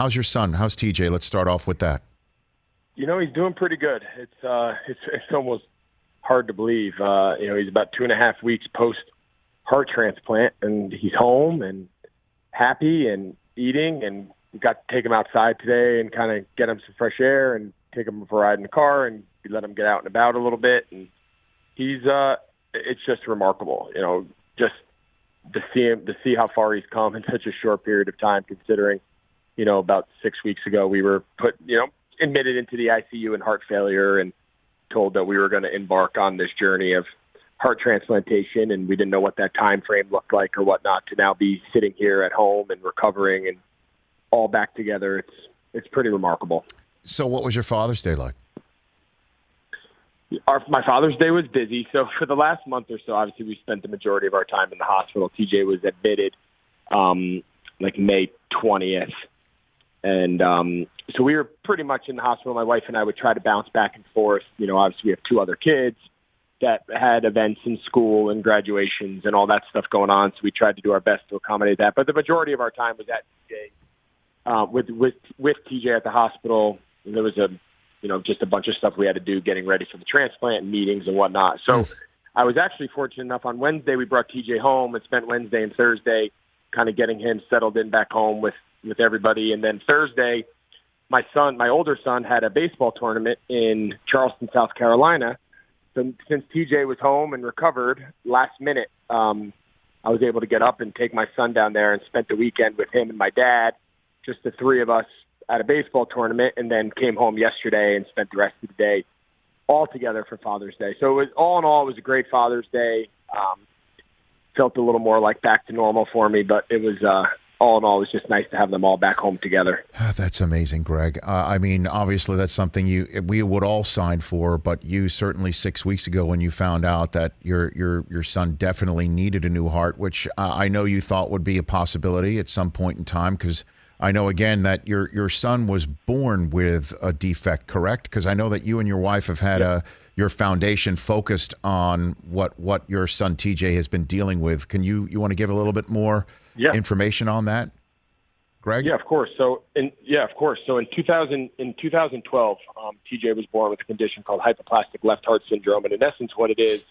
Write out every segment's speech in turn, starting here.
How's your son? How's TJ? Let's start off with that. He's doing pretty good. It's almost hard to believe. He's about 2.5 weeks post heart transplant, and he's home and happy and eating, and we got to take him outside today and kind of get him some fresh air and take him for a ride in the car, and we let him get out and about a little bit. And it's just remarkable, just to see how far he's come in such a short period of time, considering, about 6 weeks ago we were admitted into the ICU in heart failure and told that we were going to embark on this journey of heart transplantation, and we didn't know what that time frame looked like or whatnot, to now be sitting here at home and recovering and all back together. It's pretty remarkable. So what was your Father's Day like? My Father's Day was busy. So for the last month or so, obviously we spent the majority of our time in the hospital. TJ was admitted May 20th. And so we were pretty much in the hospital. My wife and I would try to bounce back and forth. Obviously we have 2 other kids that had events in school and graduations and all that stuff going on. So we tried to do our best to accommodate that. But the majority of our time was at TJ, with TJ at the hospital. And there was just a bunch of stuff we had to do getting ready for the transplant and meetings and whatnot. So I was actually fortunate enough on Wednesday, we brought TJ home and spent Wednesday and Thursday kind of getting him settled in back home with everybody. And then Thursday, my older son had a baseball tournament in Charleston, South Carolina. So since TJ was home and recovered last minute, I was able to get up and take my son down there and spent the weekend with him and my dad, just the 3 of us at a baseball tournament, and then came home yesterday and spent the rest of the day all together for Father's Day. So it was, all in all, it was a great Father's Day. Felt a little more like back to normal for me, but it was all in all, it was just nice to have them all back home together. That's amazing, Greg. Obviously that's something we would all sign for, but you certainly 6 weeks ago when you found out that your son definitely needed a new heart, which I know you thought would be a possibility at some point in time, because I know, again, that your son was born with a defect, correct? Because I know that you and your wife have had your foundation focused on what your son TJ has been dealing with. Can you want to give a little bit more information on that, Greg? Yeah, of course. So in 2012, TJ was born with a condition called hypoplastic left heart syndrome, and in essence, what it is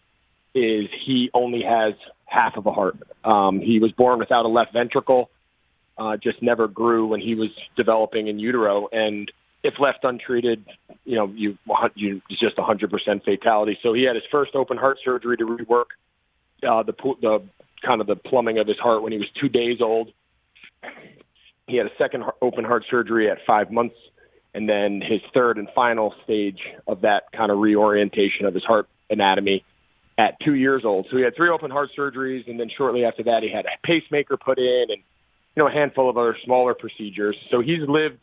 he only has half of a heart. He was born without a left ventricle. Just never grew when he was developing in utero, and if left untreated, it's just 100% fatality. So he had his first open heart surgery to rework the kind of the plumbing of his heart when he was 2 days old. He had a second open heart surgery at 5 months, and then his third and final stage of that kind of reorientation of his heart anatomy at 2 years old. So he had 3 open heart surgeries, and then shortly after that, he had a pacemaker put in, and a handful of other smaller procedures. So he lived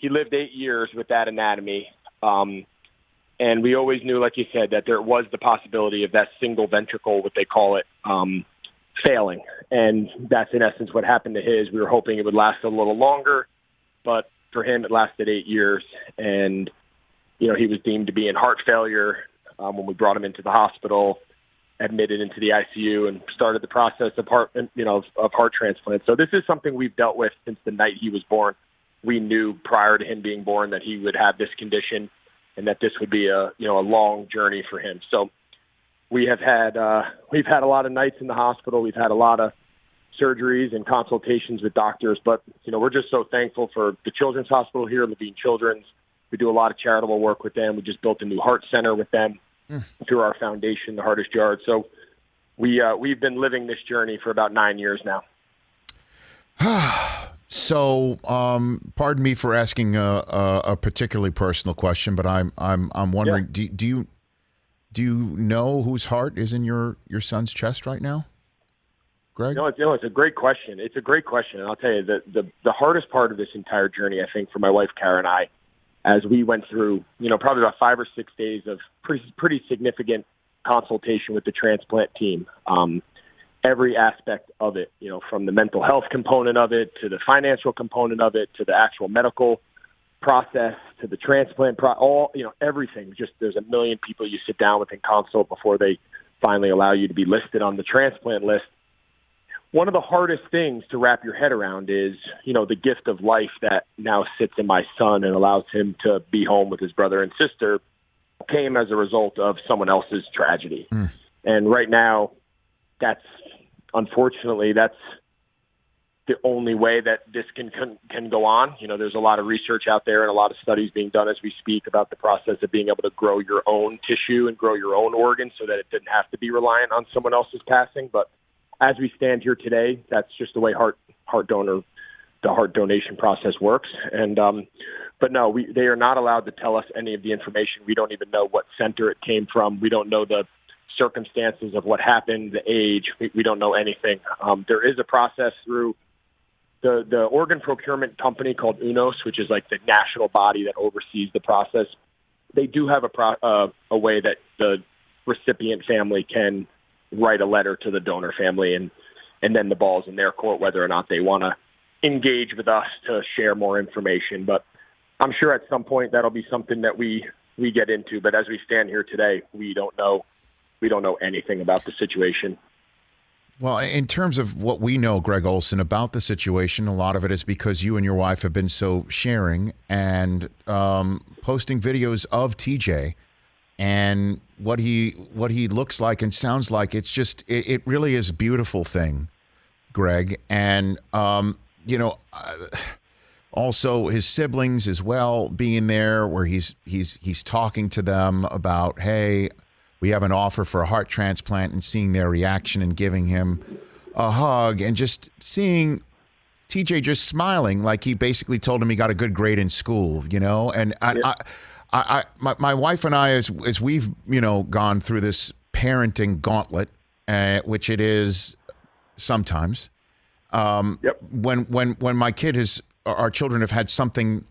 8 years with that anatomy. And we always knew, like you said, that there was the possibility of that single ventricle, what they call it, failing. And that's in essence what happened to his. We were hoping it would last a little longer, but for him, it lasted 8 years. And, he was deemed to be in heart failure when we brought him into the hospital, admitted into the ICU, and started the process of heart transplant. So this is something we've dealt with since the night he was born. We knew prior to him being born that he would have this condition and that this would be a long journey for him. So we've had a lot of nights in the hospital. We've had a lot of surgeries and consultations with doctors, but we're just so thankful for the Children's Hospital here, Levine Children's. We do a lot of charitable work with them. We just built a new heart center with them through our foundation, the Hardest Yard. So we've been living this journey for about 9 years now. So, pardon me for asking a particularly personal question, but I'm wondering, do you know whose heart is in your son's chest right now, Greg? It's a great question. It's a great question, and I'll tell you the hardest part of this entire journey, I think, for my wife Kara and I, as we went through, probably about 5 or 6 days of pretty significant consultation with the transplant team. Every aspect of it, from the mental health component of it to the financial component of it to the actual medical process to the transplant, everything. Just there's a million people you sit down with and consult before they finally allow you to be listed on the transplant list. one of the hardest things to wrap your head around is, the gift of life that now sits in my son and allows him to be home with his brother and sister came as a result of someone else's tragedy. And right now, unfortunately, that's the only way that this can go on. There's a lot of research out there and a lot of studies being done as we speak about the process of being able to grow your own tissue and grow your own organs so that it didn't have to be reliant on someone else's passing. But as we stand here today, that's just the way the heart donation process works. And but no, they are not allowed to tell us any of the information. We don't even know what center it came from. We don't know the circumstances of what happened, the age. We don't know anything. There is a process through the organ procurement company called UNOS, which is like the national body that oversees the process. They do have a way that the recipient family can write a letter to the donor family, and then the ball's in their court whether or not they want to engage with us to share more information. But I'm sure at some point that'll be something that we get into. But as we stand here today, we don't know anything about the situation. Well, in terms of what we know, Greg Olsen, about the situation, a lot of it is because you and your wife have been so sharing and posting videos of TJ and what he looks like and sounds like. It's just it really is a beautiful thing, Greg. And also his siblings as well being there, where he's talking to them about, hey, we have an offer for a heart transplant, and seeing their reaction and giving him a hug and just seeing TJ just smiling like he basically told him he got a good grade in school, And my wife and I, as we've gone through this parenting gauntlet, which it is sometimes. When my our children have had something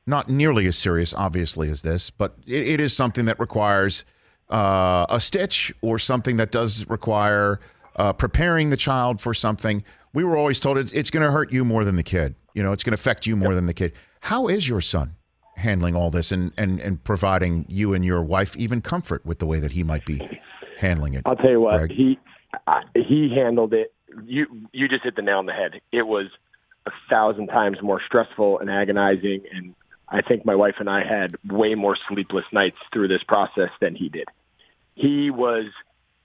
not nearly as serious, obviously, as this, but it is something that requires a stitch or something that does require preparing the child for something. We were always told it's going to hurt you more than the kid. It's going to affect you more than the kid. How is your son handling all this and providing you and your wife even comfort with the way that he might be handling it? I'll tell you what, Greg? he handled it. You just hit the nail on the head. It was 1,000 times more stressful and agonizing, and I think my wife and I had way more sleepless nights through this process than he did. He was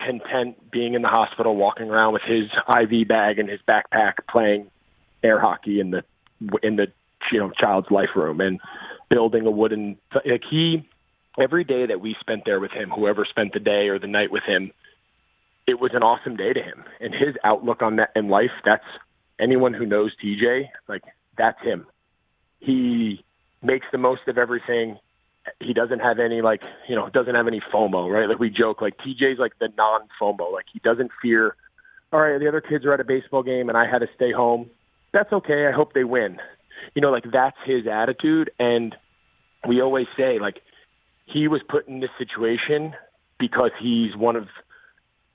content being in the hospital, walking around with his IV bag and his backpack, playing air hockey in the child's life room and building a wooden. Every day that we spent there with him, whoever spent the day or the night with him, it was an awesome day to him. And his outlook on that in life, that's anyone who knows TJ, that's him. He makes the most of everything. He doesn't have any doesn't have any FOMO, right? Like we joke, TJ's the non-FOMO. He doesn't fear, all right, the other kids are at a baseball game and I had to stay home. That's okay. I hope they win. That's his attitude. And we always say, he was put in this situation because he's one of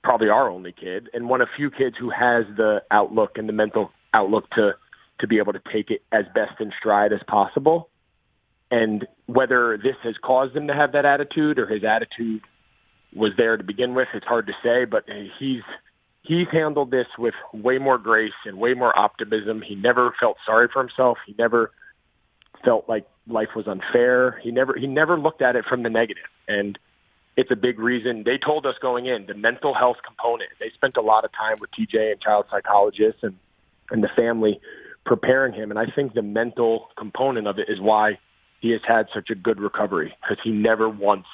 probably our only kid and one of few kids who has the outlook and the mental outlook to be able to take it as best in stride as possible. And whether this has caused him to have that attitude or his attitude was there to begin with, it's hard to say, but he's handled this with way more grace and way more optimism. He never felt sorry for himself. He never felt like life was unfair. He never looked at it from the negative. And it's a big reason. They told us going in, the mental health component. They spent a lot of time with TJ and child psychologists and the family preparing him. And I think the mental component of it is why he has had such a good recovery, because he never once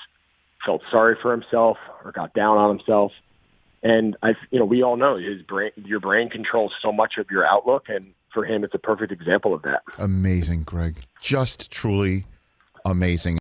felt sorry for himself or got down on himself. And we all know your brain controls so much of your outlook, and for him, it's a perfect example of that. Amazing, Greg. Just truly amazing.